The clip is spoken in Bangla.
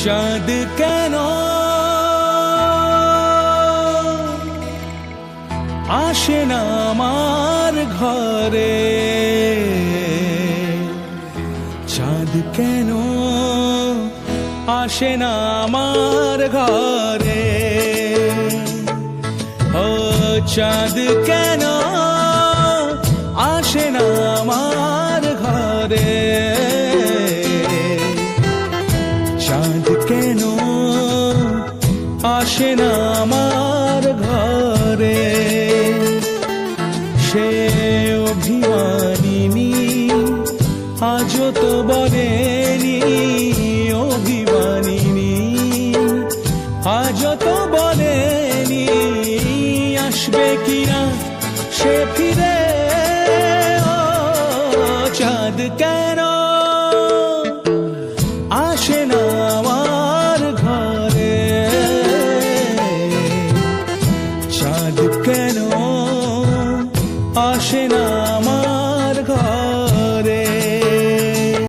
চাঁদ কেন আসে না আমার ঘরে, চাঁদ কেন আসে না আমার ঘরে, ও চাঁদ কেন আসে না আমার ঘরে, চাঁদ কেন আসে না আমার ঘরে। সে অভিমানিনী আজও তো বলেনি, অভিমানিনী আজও তো বলেনি আসবে কিনা সে ফিরে, ও চাঁদ কেন আসে না আমার ঘরে, চাঁদ কেন আসে না